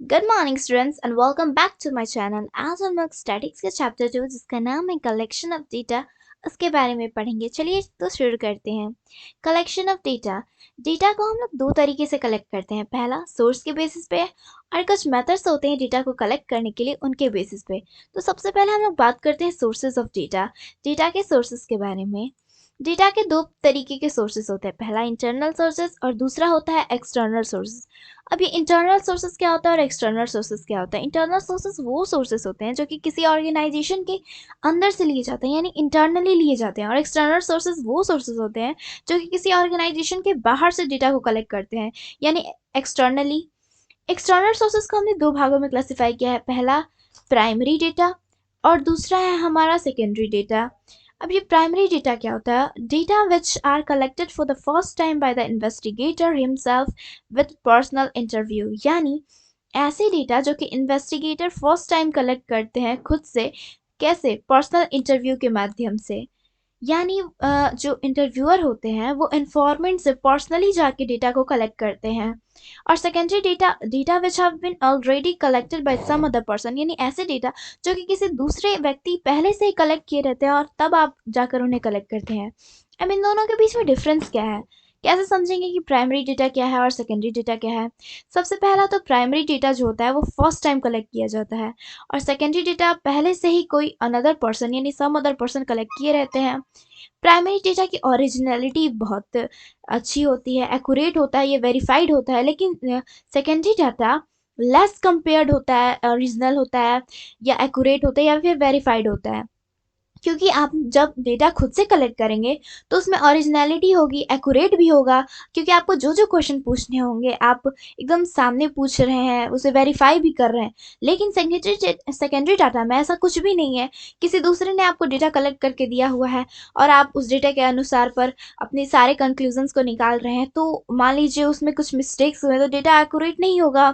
Good morning students and welcome back to my channel. आज हम लोग स्टैटिक्स के चैप्टर 2 जिसका नाम है कलेक्शन ऑफ डेटा उसके बारे में पढ़ेंगे। चलिए तो शुरू करते हैं। Collection of data. डेटा को हम लोग दो तरीके से कलेक्ट करते हैं। पहला सोर्स के बेसिस पे और कुछ मेथड्स होते हैं डेटा को कलेक्ट करने के लिए उनके बेसिस पे। तो सबसे पहले हम लोग बात करते हैं सोर्सेज ऑफ डेटा। डेटा के सोर्सेज के बारे में। डेटा के दो तरीके के सोर्सेज होते हैं। पहला इंटरनल सोर्सेज और दूसरा होता है एक्सटर्नल सोर्सेज। अब ये इंटरनल सोर्सेज क्या होता है और एक्सटर्नल सोर्सेज क्या होता है। इंटरनल सोर्सेज वो सोर्सेज होते हैं जो कि किसी ऑर्गेनाइजेशन के अंदर से लिए जाते हैं, यानी इंटरनली लिए जाते हैं। और एक्सटर्नल सोर्सेज वो सोर्सेज होते हैं जो कि किसी ऑर्गेनाइजेशन के बाहर से डेटा को कलेक्ट करते हैं, यानी एक्सटर्नली। एक्सटर्नल सोर्सेज को हमने दो भागों में क्लासिफाई किया है। पहला प्राइमरी डेटा और दूसरा है हमारा सेकेंडरी डेटा। अब ये प्राइमरी डेटा क्या होता है? Data which are collected for the first time by the investigator himself with personal interview, यानी ऐसे डेटा जो कि इन्वेस्टिगेटर फर्स्ट टाइम कलेक्ट करते हैं खुद से। कैसे? पर्सनल इंटरव्यू के माध्यम से। यानी जो इंटरव्यूअर होते हैं वो इन्फॉर्मेंट से पर्सनली जाके डेटा को कलेक्ट करते हैं। और secondary data, data which have been already collected by some other person, यानी ऐसे डेटा जो कि किसी दूसरे व्यक्ति पहले से ही कलेक्ट किए रहते हैं और तब आप जाकर उन्हें कलेक्ट करते हैं। अब इन दोनों के बीच में डिफरेंस क्या है? कैसे समझेंगे कि प्राइमरी डेटा क्या है और सेकेंडरी डेटा क्या है? सबसे पहला तो प्राइमरी डेटा जो होता है वो फर्स्ट टाइम कलेक्ट किया जाता है, और सेकेंडरी डेटा पहले से ही कोई अनदर पर्सन यानी सम अदर पर्सन कलेक्ट किए रहते हैं। प्राइमरी डेटा की ओरिजिनलिटी बहुत अच्छी होती है, एक्यूरेट होता है, ये वेरीफाइड होता है। लेकिन सेकेंडरी डाटा लेस कंपेयर्ड होता है, ओरिजिनल होता है या एक्यूरेट होता है या फिर वेरीफाइड होता है। क्योंकि आप जब डेटा खुद से कलेक्ट करेंगे तो उसमें ओरिजिनलिटी होगी, एक्यूरेट भी होगा, क्योंकि आपको जो जो क्वेश्चन पूछने होंगे आप एकदम सामने पूछ रहे हैं, उसे वेरीफाई भी कर रहे हैं। लेकिन सेकेंडरी डाटा में ऐसा कुछ भी नहीं है। किसी दूसरे ने आपको डेटा कलेक्ट करके दिया हुआ है और आप उस डेटा के अनुसार पर अपने सारे कंक्लूजन्स को निकाल रहे हैं, तो मान लीजिए उसमें कुछ मिस्टेक्स हुए तो डेटा एक्यूरेट नहीं होगा।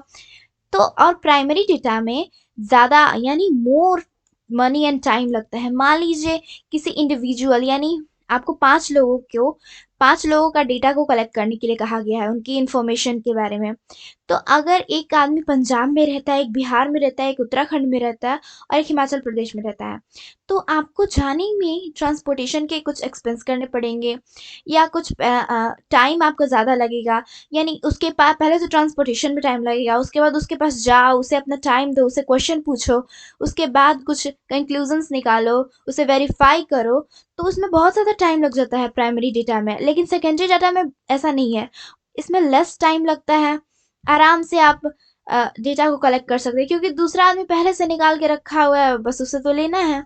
तो और प्राइमरी डेटा में ज़्यादा यानी मोर मनी एंड टाइम लगता है। मान लीजिए किसी इंडिविजुअल यानी आपको 5 लोगों का डेटा को कलेक्ट करने के लिए कहा गया है, उनकी इन्फॉर्मेशन के बारे में। तो अगर एक आदमी पंजाब में रहता है, एक बिहार में रहता है, एक उत्तराखंड में रहता है और एक हिमाचल प्रदेश में रहता है, तो आपको जाने में ट्रांसपोर्टेशन के कुछ एक्सपेंस करने पड़ेंगे या कुछ टाइम आपका ज़्यादा लगेगा। यानी उसके पास पहले तो ट्रांसपोर्टेशन में टाइम लगेगा, उसके बाद उसके पास जाओ, उसे अपना टाइम दो, उसे क्वेश्चन पूछो, उसके बाद कुछ कंक्लूजन्स निकालो, उसे वेरीफाई करो। तो उसमें बहुत ज़्यादा टाइम लग जाता है प्राइमरी डेटा में। लेकिन सेकेंडरी डाटा में ऐसा नहीं है, इसमें लेस टाइम लगता है। आराम से आप डेटा को कलेक्ट कर सकते हैं क्योंकि दूसरा आदमी पहले से निकाल के रखा हुआ है, बस उसे तो लेना है।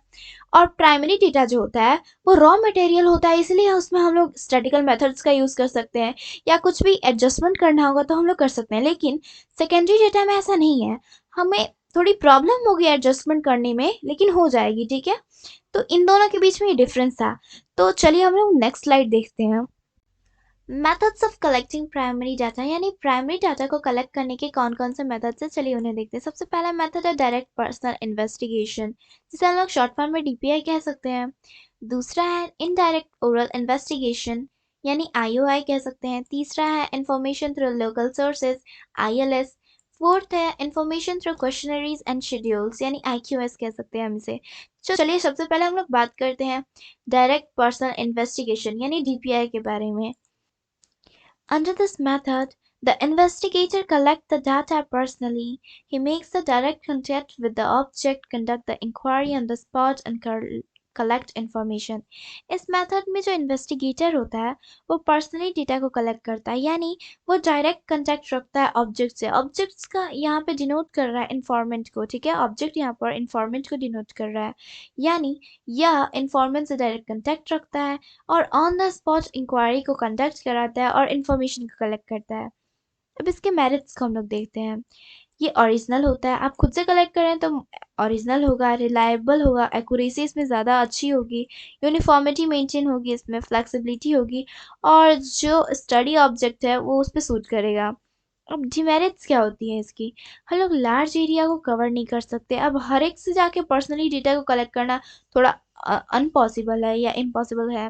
और प्राइमरी डेटा जो होता है वो रॉ मटेरियल होता है, इसलिए उसमें हम लोग स्टैटिकल मेथड्स का यूज़ कर सकते हैं या कुछ भी एडजस्टमेंट करना होगा तो हम लोग कर सकते हैं। लेकिन सेकेंडरी डेटा में ऐसा नहीं है, हमें थोड़ी प्रॉब्लम होगी एडजस्टमेंट करने में, लेकिन हो जाएगी, ठीक है। तो इन दोनों के बीच में ये डिफरेंस था। तो चलिए हम लोग नेक्स्ट स्लाइड देखते हैं। Methods of collecting primary data, यानी प्राइमरी डाटा को कलेक्ट करने के कौन कौन से मेथड्स हैं, चलिए उन्हें देखते हैं। सबसे पहला मेथड है डायरेक्ट पर्सनल इन्वेस्टिगेशन, जिसे हम लोग शॉर्ट फॉर्म में डीपीआई कह सकते हैं। दूसरा है इनडायरेक्ट ओरल इन्वेस्टिगेशन, यानी आईओआई कह सकते हैं। तीसरा है information through local sources, ILS. Fourth है information through questionnaires and schedules, यानी आईक्यूएस कह सकते हैं हम इसे। तो चलिए सबसे पहले हम लोग बात करते हैं डायरेक्ट पर्सनल इन्वेस्टिगेशन यानी डीपीआई के बारे में। Under this method, the investigator collects the data personally. He makes the direct contact with the object, conduct the inquiry on the spot and collect information. इस मेथड में जो investigator होता है वो पर्सनली डेटा को कलेक्ट करता है, यानी वो डायरेक्ट कंटेक्ट रखता है ऑब्जेक्ट से। ऑब्जेक्ट्स का यहाँ पे डिनोट कर रहा है इन्फॉर्मेंट को, ठीक है। ऑब्जेक्ट यहाँ पर इन्फॉर्मेंट को डिनोट कर रहा है, यानी यह इन्फॉर्मेंट से डायरेक्ट कंटेक्ट रखता है और ऑन द स्पॉट इंक्वायरी को कंडक्ट कराता है और इन्फॉर्मेशन को कलेक्ट करता है। अब इसके मेरिट्स को हम लोग देखते हैं। ये ओरिजिनल होता है, आप खुद से कलेक्ट करें तो ओरिजिनल होगा, रिलायबल होगा, एक्यूरेसी इसमें ज़्यादा अच्छी होगी, यूनिफॉर्मिटी मेंटेन होगी, इसमें फ्लेक्सिबिलिटी होगी, और जो स्टडी ऑब्जेक्ट है वो उस पर सूट करेगा। अब डिमेरिट्स क्या होती हैं इसकी? हम लोग लार्ज एरिया को कवर नहीं कर सकते। अब हर एक से जाके पर्सनली डेटा को कलेक्ट करना थोड़ा अनपॉसिबल है या इम्पॉसिबल है।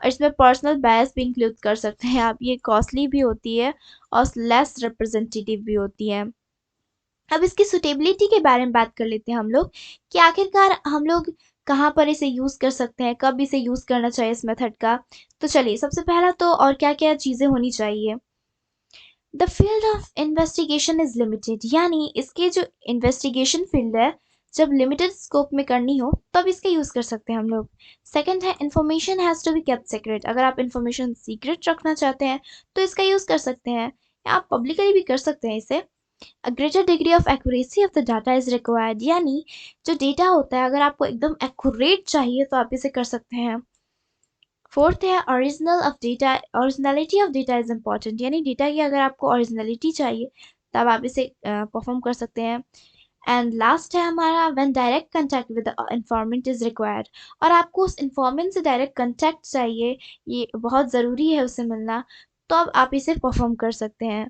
इसमें पर्सनल बायस भी इंक्लूड कर सकते हैं आप। ये कॉस्टली भी होती है और लेस रिप्रेजेंटेटिव भी होती है। अब इसकी सुटेबिलिटी के बारे में बात कर लेते हैं हम लोग कि आखिरकार हम लोग कहाँ पर इसे यूज़ कर सकते हैं, कब इसे यूज़ करना चाहिए इस मेथड का। तो चलिए सबसे पहला तो और क्या क्या चीज़ें होनी चाहिए। The field of investigation is limited, यानी इसके जो इन्वेस्टिगेशन फील्ड है जब लिमिटेड स्कोप में करनी हो तब इसका यूज़ कर सकते हैं हम लोग। सेकंड है information has to be kept secret, अगर आप इन्फॉर्मेशन सीक्रेट रखना चाहते हैं तो इसका यूज़ कर सकते हैं, या आप पब्लिकली भी कर सकते हैं इसे। A greater degree of accuracy of the data is required, यानी जो डेटा होता है अगर आपको एकदम एक्यूरेट चाहिए तो आप इसे कर सकते हैं। फोर्थ है originality of data is important, यानी डेटा की अगर आपको ओरिजिनलिटी चाहिए तब आप इसे परफॉर्म कर सकते हैं। एंड लास्ट है हमारा when direct contact with informant is required, और आपको उस इंफॉर्मेंट से डायरेक्ट कंटेक्ट चाहिए, ये बहुत ज़रूरी है उससे मिलना, तो अब आप इसे परफॉर्म कर सकते हैं।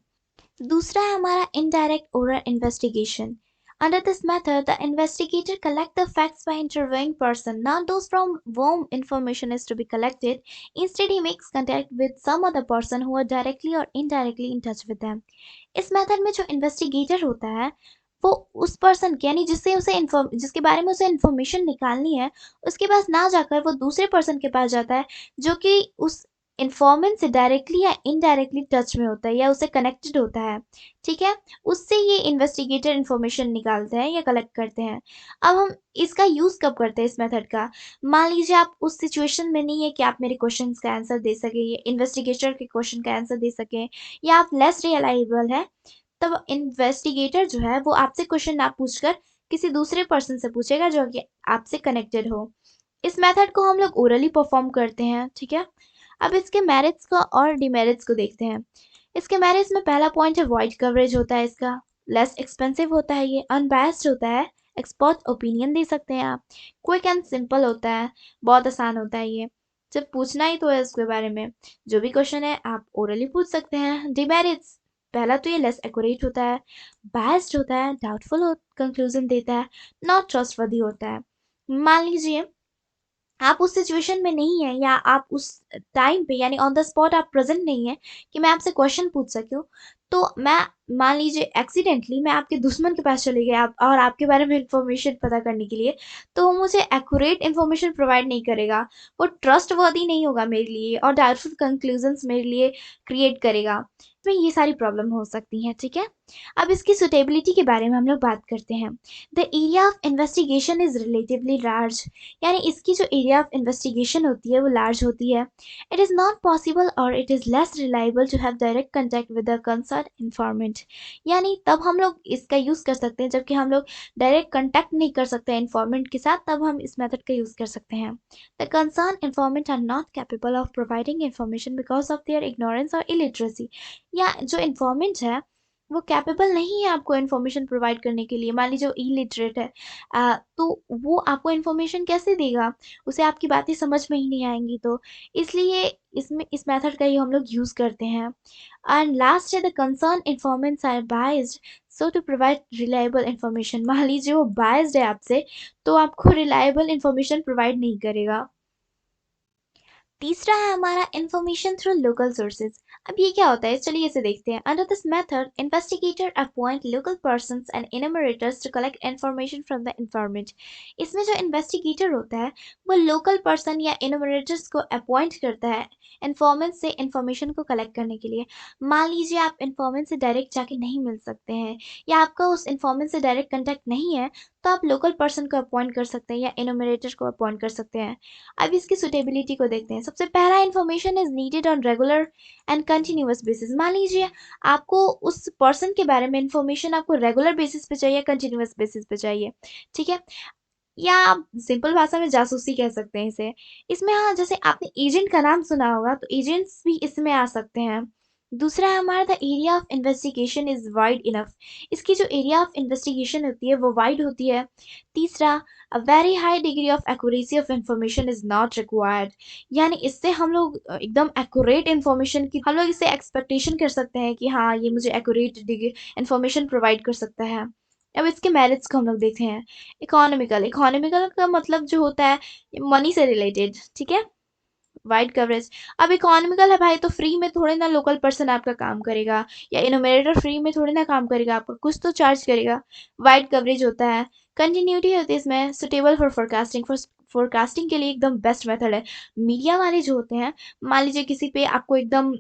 दूसरा है हमारा indirect oral investigation. Under this method, the investigator collect the facts by interviewing person, not those from whom information is to be collected. Instead, he makes contact with some other person who are directly or indirectly in touch with them. इस method में जो investigator होता है वो उस person के, यानी जिसके बारे में उसे इन्फॉर्मेशन निकालनी है, उसके पास ना जाकर वो दूसरे पर्सन के पास जाता है जो कि उस इन्फॉर्मेंट से डायरेक्टली या इनडायरेक्टली टच में होता है या उससे कनेक्टेड होता है। ठीक है, उससे ये इन्वेस्टिगेटर इन्फॉर्मेशन निकालते हैं या कलेक्ट करते हैं। अब हम इसका यूज़ कब करते हैं इस मेथड का। मान लीजिए आप उस सिचुएशन में नहीं है कि आप मेरे क्वेश्चंस का आंसर दे सकें या इन्वेस्टिगेटर के क्वेश्चन का आंसर दे सकें, या आप लेस रिलायबल है, तब इन्वेस्टिगेटर जो है वो आपसे क्वेश्चन ना पूछकर किसी दूसरे पर्सन से पूछेगा जो कि आपसे कनेक्टेड हो। इस मेथड को हम लोग ओरली परफॉर्म करते हैं। ठीक है, अब इसके मेरिट्स को और डिमेरिट्स को देखते हैं। इसके मेरिट्स में पहला पॉइंट है वाइड कवरेज होता है इसका, लेस एक्सपेंसिव होता है, ये अनबायस्ड होता है, एक्सपर्ट ओपिनियन दे सकते हैं आप, क्विक एंड सिंपल होता है, बहुत आसान होता है ये, जब पूछना ही तो है उसके बारे में, जो भी क्वेश्चन है आप ओरली पूछ सकते हैं। डिमेरिट्स, पहला तो ये लेस एक्यूरेट होता है, बायस्ड होता है, डाउटफुल कंक्लूजन देता है, नॉट ट्रस्टवर्दी होता है। मान लीजिए आप उस सिचुएशन में नहीं है या आप उस टाइम पे यानी ऑन द स्पॉट आप प्रेजेंट नहीं है कि मैं आपसे क्वेश्चन पूछ सकूं, तो मैं मान लीजिए एक्सीडेंटली मैं आपके दुश्मन के पास चले गया और आपके बारे में इंफॉर्मेशन पता करने के लिए, तो वो मुझे एक्यूरेट इन्फॉर्मेशन प्रोवाइड नहीं करेगा, वो ट्रस्ट वर्दी नहीं होगा मेरे लिए और डाउटफुल कंक्लूजन्स मेरे लिए क्रिएट करेगा। तो ये सारी प्रॉब्लम हो सकती हैं। ठीक है, अब इसकी सुटेबिलिटी के बारे में हम लोग बात करते हैं। The area of investigation is relatively large, यानी इसकी जो एरिया ऑफ इन्वेस्टिगेशन होती है वो लार्ज होती है। इट इज़ नॉट पॉसिबल और it is less reliable to have direct contact with the concern informant, यानी तब हम लोग इसका यूज़ कर सकते हैं जबकि हम लोग डायरेक्ट कंटेक्ट नहीं कर सकते इन्फॉर्मेंट के साथ, तब हम इस मेथड का यूज़ कर सकते हैं। The concern informant are not capable of providing information because of their ignorance और इलिटरेसी, या जो इन्फॉर्मेंट है वो कैपेबल नहीं है आपको इन्फॉर्मेशन प्रोवाइड करने के लिए। मान लीजिए वो इलिटरेट है, तो वो आपको इन्फॉर्मेशन कैसे देगा, उसे आपकी बातें समझ में ही नहीं आएंगी, तो इसलिए इसमें इस मेथड का ही हम लोग यूज़ करते हैं। And last is the concern informants are biased so to provide reliable information, मान लीजिए वो बायस्ड है आपसे तो आपको रिलायबल इन्फॉर्मेशन प्रोवाइड नहीं करेगा। तीसरा है हमारा इंफॉर्मेशन थ्रू लोकल सोर्सेज। अब ये क्या होता है, चलिए इसे देखते हैं। Under this method investigator appoint local persons and enumerators to collect information from the informant. इसमें जो इन्वेस्टिगेटर होता है वो लोकल पर्सन या इनमरेटर्स को अपॉइंट करता है इन्फॉर्मेंट से इन्फॉर्मेशन को कलेक्ट करने के लिए। मान लीजिए आप इन्फॉर्मेंट से डायरेक्ट जाके नहीं मिल सकते हैं या आपका उस इन्फॉर्मेंट से डायरेक्ट कंटेक्ट नहीं है, तो आप लोकल पर्सन को अपॉइंट कर सकते हैं या इनमरेटर को अपॉइंट कर सकते हैं। अब इसकी सुटेबिलिटी को देखते हैं। सबसे पहला information is needed on regular and continuous basis. मान लीजिए आपको उस पर्सन के बारे में इन्फॉर्मेशन आपको रेगुलर बेसिस पे चाहिए, कंटिन्यूअस बेसिस पे चाहिए। ठीक है, या आप सिंपल भाषा में जासूसी कह सकते हैं इसे। इसमें हाँ, जैसे आपने एजेंट का नाम सुना होगा तो एजेंट्स भी इसमें आ सकते हैं। दूसरा है हमारा the area of investigation is wide enough, इसकी जो एरिया ऑफ इन्वेस्टिगेशन होती है वो वाइड होती है। तीसरा, a very high degree of accuracy of information is not required, यानी इससे हम लोग एकदम एक्यूरेट इन्फॉर्मेशन की हम लोग इससे एक्सपेक्टेशन कर सकते हैं कि हाँ ये मुझे एक्यूरेट डिग्री इन्फॉर्मेशन प्रोवाइड कर सकता है। अब इसके मेरिट्स को हम लोग देखते हैं। इकोनॉमिकल, इकोनॉमिकल का मतलब जो होता है मनी से रिलेटेड। ठीक है, वाइड कवरेज। अब इकोनॉमिकल है भाई, तो फ्री में थोड़े ना लोकल पर्सन आपका काम करेगा, या इनोमिनेटर फ्री में थोड़े ना काम करेगा, आपका कुछ तो चार्ज करेगा। वाइड कवरेज होता है। कंटिन्यूटी होती है इसमें। सुटेबल फॉर फोरकास्टिंग, फोरकास्टिंग के लिए एकदम बेस्ट मेथड है। मीडिया वाले जो होते हैं, मान लीजिए किसी पे आपको एकदम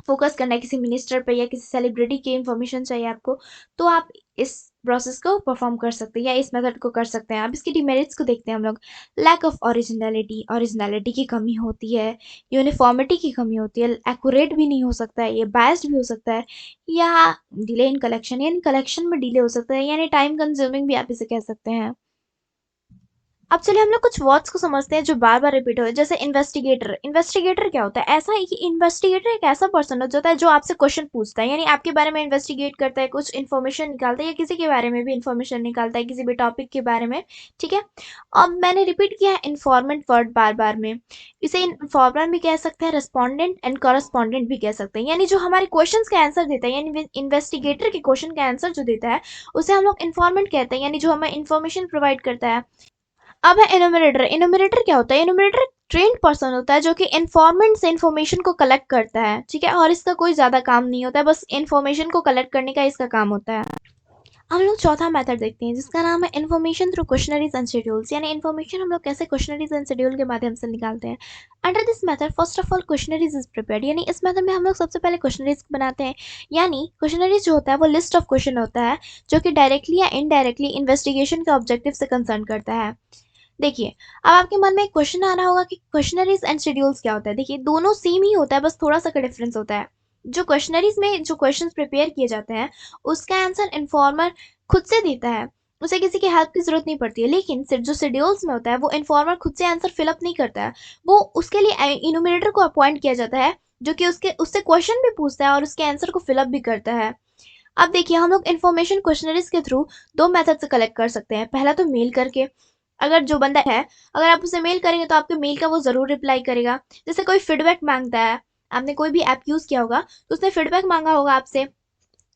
फोकस करना है, किसी मिनिस्टर पे या किसी सेलिब्रिटी की इंफॉर्मेशन चाहिए आपको, तो आप इस प्रोसेस को परफॉर्म कर सकते हैं या इस मेथड को कर सकते हैं। अब इसके डिमेरिट्स को देखते हैं हम लोग। लैक ऑफ ओरिजिनलिटी, ओरिजिनलिटी की कमी होती है, यूनिफॉर्मिटी की कमी होती है, एक्यूरेट भी नहीं हो सकता है, ये बायस्ड भी हो सकता है, या डिले इन कलेक्शन, यानी कलेक्शन में डिले हो सकता है, यानी टाइम कंज्यूमिंग भी आप इसे कह सकते हैं। अब चलिए हम लोग कुछ वर्ड्स को समझते हैं जो बार बार रिपीट हो, जैसे इन्वेस्टिगेटर। इन्वेस्टिगेटर क्या होता है? ऐसा है कि इन्वेस्टिगेटर एक ऐसा पर्सन होता है जो आपसे क्वेश्चन पूछता है, यानी आपके बारे में इन्वेस्टिगेट करता है, कुछ इन्फॉर्मेशन निकालता है, या किसी के बारे में भी इन्फॉर्मेशन निकालता है, किसी भी टॉपिक के बारे में। ठीक है। अब मैंने रिपीट किया है इन्फॉर्मेंट वर्ड बार बार में। इसे इन्फॉर्मर भी कह सकते हैं, रेस्पॉन्डेंट एंड कॉरेस्पॉन्डेंट भी कह सकते हैं, यानी जो हमारे क्वेश्चन का आंसर देता है, यानी इन्वेस्टिगेटर के क्वेश्चन का आंसर जो देता है उसे हम लोग इन्फॉर्मेंट कहते हैं, यानी जो हमें इन्फॉर्मेशन प्रोवाइड करता है। अब है इनोमिनेटर। इनोमिनेटर क्या होता है? इनोमिनेटर ट्रेंड पर्सन होता है जो कि इन्फॉर्मेंट से इन्फॉर्मेशन को कलेक्ट करता है। ठीक है, और इसका कोई ज़्यादा काम नहीं होता है, बस इन्फॉर्मेशन को कलेक्ट करने का इसका काम होता है। हम लोग चौथा मेथड देखते हैं जिसका नाम है information through questionnaires and schedules, यानी इन्फॉर्मेशन हम लोग कैसे क्वेश्चनरीज एंड शेड्यूल के माध्यम से निकालते हैं। Under this method first of all questionnaires is prepared, यानी इस मेथड में हम लोग सबसे पहले क्वेश्चनरीज बनाते हैं। यानी क्वेश्चनरीज जो होता है वो लिस्ट ऑफ क्वेश्चन होता है जो कि डायरेक्टली या इनडायरेक्टली इन्वेस्टिगेशन के ऑब्जेक्टिव से कंसर्न करता है। देखिए, अब आपके मन में एक क्वेश्चन आ रहा होगा कि क्वेश्चनरीज एंड शेड्यूल्स क्या होता है। देखिए, दोनों सेम ही होता है, बस थोड़ा सा का डिफरेंस होता है। जो क्वेश्चनरीज में जो क्वेश्चंस प्रिपेयर किए जाते हैं उसका आंसर इन्फॉर्मर खुद से देता है, उसे किसी की हेल्प की जरूरत नहीं पड़ती है। लेकिन जो शेड्यूल्स में होता है वो इन्फॉर्मर खुद से आंसर फिलअप नहीं करता है, वो उसके लिए इनोमिनेटर को अपॉइंट किया जाता है जो कि उसके उससे क्वेश्चन भी पूछता है और उसके आंसर को फिलअप भी करता है। अब देखिए, हम लोग इन्फॉर्मेशन क्वेश्चनरीज के थ्रू दो मेथड से कलेक्ट कर सकते हैं। पहला तो मेल करके, अगर जो बंदा है, अगर आप उसे मेल करेंगे तो आपके मेल का वो ज़रूर रिप्लाई करेगा। जैसे कोई फीडबैक मांगता है, आपने कोई भी ऐप यूज़ किया होगा तो उसने फीडबैक मांगा होगा आपसे,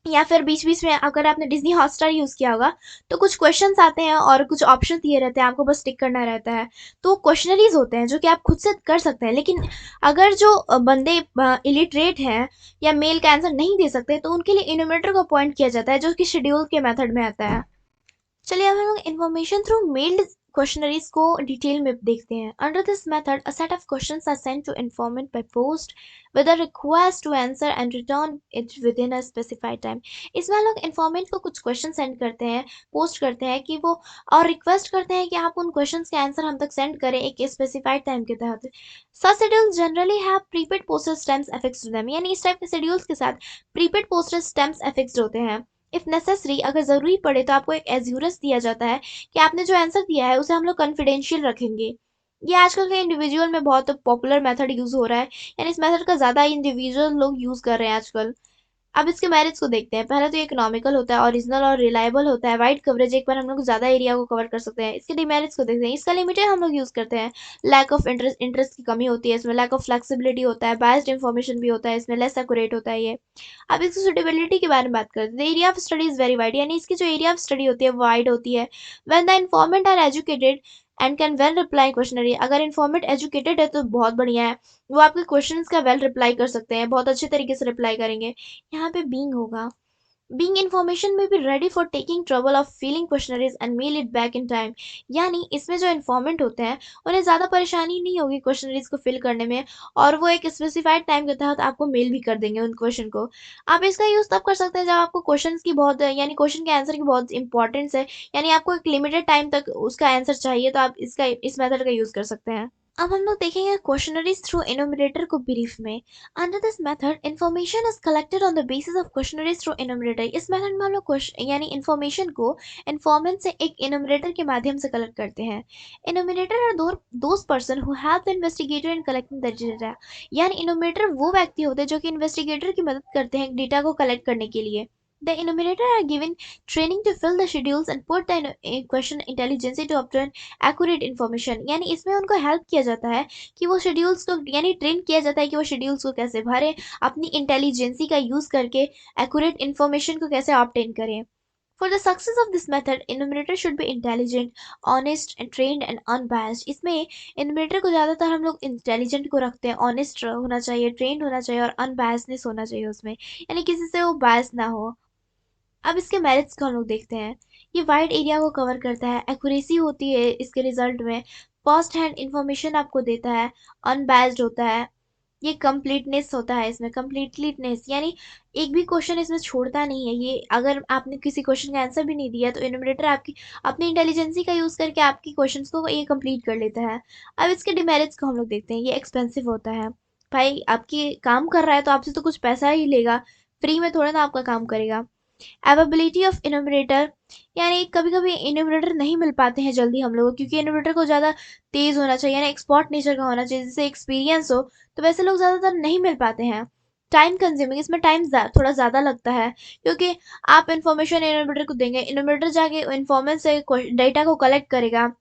या फिर बीच बीच में अगर आपने डिज्नी हॉटस्टार यूज़ किया होगा तो कुछ क्वेश्चंस आते हैं और कुछ ऑप्शन दिए रहते हैं, आपको बस टिक करना रहता है। तो क्वेश्चनरीज होते हैं जो कि आप खुद से कर सकते हैं। लेकिन अगर जो बंदे इलिटरेट हैं या मेल का आंसर नहीं दे सकते तो उनके लिए इनोमिनेटर को अपॉइंट किया जाता है जो कि शेड्यूल के मेथड में आता है। चलिए अब हम लोग इन्फॉर्मेशन थ्रू मेल्ड क्वेश्चनरीज को डिटेल में देखते हैं। Under this method a set of questions are sent to informant by post with a request to answer and return it within a specified time. इसमें हम लोग informant को कुछ question send करते हैं, पोस्ट करते हैं कि वो, और रिक्वेस्ट करते हैं कि आप उन क्वेश्चंस के आंसर हम तक सेंड करें एक स्पेसिफाइड टाइम के तहत। Such schedules generally have prepaid postal stamps affixed to them, यानी इस टाइप के शेड्यूल्स के साथ प्रीपेड पोस्टल स्टैम्प्स अफिक्स्ड होते हैं। इफ नेसेसरी, अगर ज़रूरी पड़े तो आपको एक एज्यूरेंस दिया जाता है कि आपने जो आंसर दिया है उसे हम लोग कॉन्फिडेंशियल रखेंगे। ये आजकल के इंडिविजुअल में बहुत पॉपुलर मेथड यूज़ हो रहा है, यानी इस मेथड का ज़्यादा इंडिविजुअल लोग यूज़ कर रहे हैं आजकल। अब इसके मेरिट्स को देखते हैं। पहला तो ये इकोनॉमिकल होता है, ओरिजिनल और रिलायबल होता है, वाइड कवरेज, एक बार हम लोग ज़्यादा एरिया को कवर कर सकते हैं। इसके डिमेरिट्स को देखते हैं। इसका लिमिटेड हम लोग यूज़ करते हैं। लैक ऑफ इंटरेस्ट की कमी होती है इसमें, लैक ऑफ फ्लेक्सिबिलिटी होता है, बायस्ड इन्फॉर्मेशन भी होता है इसमें, लेस एक्यूरेट होता है ये। अब इसकी सुटेबिलिटी के बारे में बात करते हैं। Area of study is very wide, यानी इसकी जो एरिया ऑफ स्टडी होती है वो वाइड होती है। When the informant are educated and can well reply questionnaire, अगर इन्फॉर्मेंट एजुकेटेड है तो बहुत बढ़िया है, वो आपके क्वेश्चंस का वेल रिप्लाई कर सकते हैं, बहुत अच्छे तरीके से रिप्लाई करेंगे। यहाँ पे बीइंग होगा। बीइंग इन्फॉर्मेशन में भी ready for taking trouble of filling questionnaires and mail it back in time, यानी इसमें जो इन्फॉर्मेंट होते हैं उन्हें ज़्यादा परेशानी नहीं होगी क्वेश्चनरीज को फिल करने में, और वो एक स्पेसिफाइड टाइम के तहत आपको मेल भी कर देंगे उन क्वेश्चन को। आप इसका यूज़ तब कर सकते हैं जब आपको क्वेश्चन की बहुत, यानी क्वेश्चन के आंसर की बहुत इंपॉर्टेंस है, यानी आपको एक लिमिटेड टाइम तक उसका आंसर चाहिए, तो आप इसका इस मेथड का यूज़ कर सकते हैं। अब हम लोग देखेंगे क्वेश्चनरीज थ्रू इनोमिनेटर को ब्रीफ में। Under this method information is collected on the basis of questionnaires through enumerator. इस मेथड में हम लोग क्वेश्चन यानी इन्फॉर्मेशन को इन्फॉर्मेंट से एक इनोमिनेटर के माध्यम से कलेक्ट करते हैं। Enumerator are those person who help the investigator in collecting the data, यानी इनोमिनेटर वो व्यक्ति होते हैं जो कि इन्वेस्टिगेटर की मदद करते हैं डेटा को कलेक्ट करने के लिए। The enumerator are given training to fill the schedules and put the question intelligently to obtain accurate information, यानी इसमें उनको हेल्प किया जाता है कि वो शेड्यूल्स को, यानी ट्रेन किया जाता है कि वो शेड्यूल्स को कैसे भरें, अपनी इंटेलिजेंसी का यूज़ करके एक्यूरेट इन्फॉर्मेशन को कैसे ऑब्टेन करें। For the success of this method, enumerator should be intelligent, honest, and trained and unbiased. इसमें enumerator को ज़्यादातर हम लोग intelligent को रखते हैं, honest होना चाहिए, trained होना चाहिए और unbiasedness होना चाहिए उसमें, यानी किसी से वो bias ना हो। अब इसके मेरिट्स को हम लोग देखते हैं। ये वाइड एरिया को कवर करता है, एक्यूरेसी होती है इसके रिजल्ट में, फर्स्ट हैंड इंफॉर्मेशन आपको देता है, अनबायस्ड होता है, ये कंप्लीटनेस होता है इसमें, कंप्लीटलीनेस यानी एक भी क्वेश्चन इसमें छोड़ता नहीं है। ये अगर आपने किसी क्वेश्चन का आंसर भी नहीं दिया तो इनोमिनेटर आपकी अपनी इंटेलिजेंसी का यूज़ करके आपकी क्वेश्चंस को ये कंप्लीट कर लेता है। अब इसके डिमेरिट्स को हम लोग देखते हैं। ये एक्सपेंसिव होता है, भाई आपकी काम कर रहा है तो आपसे तो कुछ पैसा ही लेगा, फ्री में थोड़ा ना आपका काम करेगा। अवेबिलिटी ऑफ इनोमिनेटर, यानी कभी कभी इनोमिनेटर नहीं मिल पाते हैं जल्दी हम लोगों को, क्योंकि इनोमिनेटर को ज़्यादा तेज़ होना चाहिए, यानी एक्सपर्ट नेचर का होना चाहिए, जिससे एक्सपीरियंस हो, तो वैसे लोग ज़्यादातर नहीं मिल पाते हैं। टाइम कंज्यूमिंग, इसमें टाइम थोड़ा ज़्यादा लगता है, क्योंकि आप इन्फॉर्मेशन इनोमिनेटर को देंगे, इनोमिनेटर जाके इन्फॉर्मेशन से डेटा को कलेक्ट करेगा,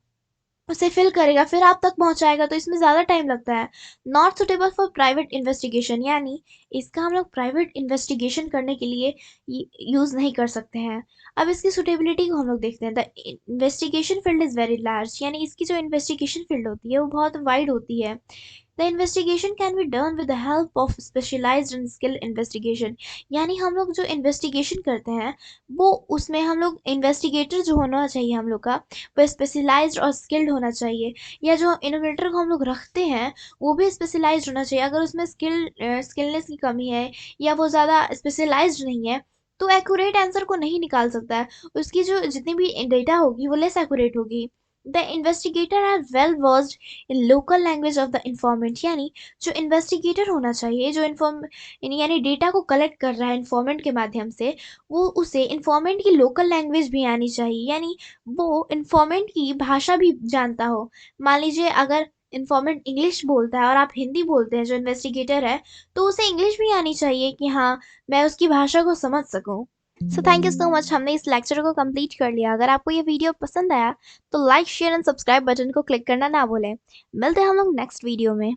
उसे फिल करेगा, फिर आप तक पहुंचाएगा, तो इसमें ज़्यादा टाइम लगता है। Not suitable for private investigation, यानी इसका हम लोग प्राइवेट इन्वेस्टिगेशन करने के लिए यूज़ नहीं कर सकते हैं। अब इसकी सुटेबिलिटी को हम लोग देखते हैं। The investigation field is very large, यानी इसकी जो इन्वेस्टिगेशन फील्ड होती है वो बहुत वाइड होती है। The investigation can be done with the help of specialised and skilled investigation, यानी हम लोग जो इन्वेस्टिगेशन करते हैं वो उसमें हम लोग इन्वेस्टिगेटर जो होना चाहिए हम लोग का, वो स्पेशलाइज्ड और स्किल्ड होना चाहिए, या जो इनोवेटर को हम लोग रखते हैं वो भी स्पेशलाइज्ड होना चाहिए। अगर उसमें स्किलनेस की कमी है या वो ज़्यादा स्पेशलाइज्ड नहीं है तो एक्यूरेट आंसर को नहीं निकाल सकता है, उसकी जो जितनी भी डेटा होगी वो लेस एक्यूरेट होगी। The investigator are well versed in local language of the informant, यानी जो इन्वेस्टिगेटर होना चाहिए, जो यानी डेटा को कलेक्ट कर रहा है इन्फॉर्मेंट के माध्यम से, वो उसे इन्फॉर्मेंट की लोकल लैंग्वेज भी आनी चाहिए, यानी वो इन्फॉर्मेंट की भाषा भी जानता हो। मान लीजिए अगर इन्फॉर्मेंट इंग्लिश बोलता है और आप हिंदी बोलते हैं, जो इन्वेस्टिगेटर है, तो उसे इंग्लिश भी आनी चाहिए कि हाँ, मैं उसकी भाषा को समझ सकूं। So thank you so much, हमने इस लेक्चर को कंप्लीट कर लिया। अगर आपको ये वीडियो पसंद आया तो like share and subscribe button को क्लिक करना ना भूलें। मिलते हैं हम लोग नेक्स्ट वीडियो में।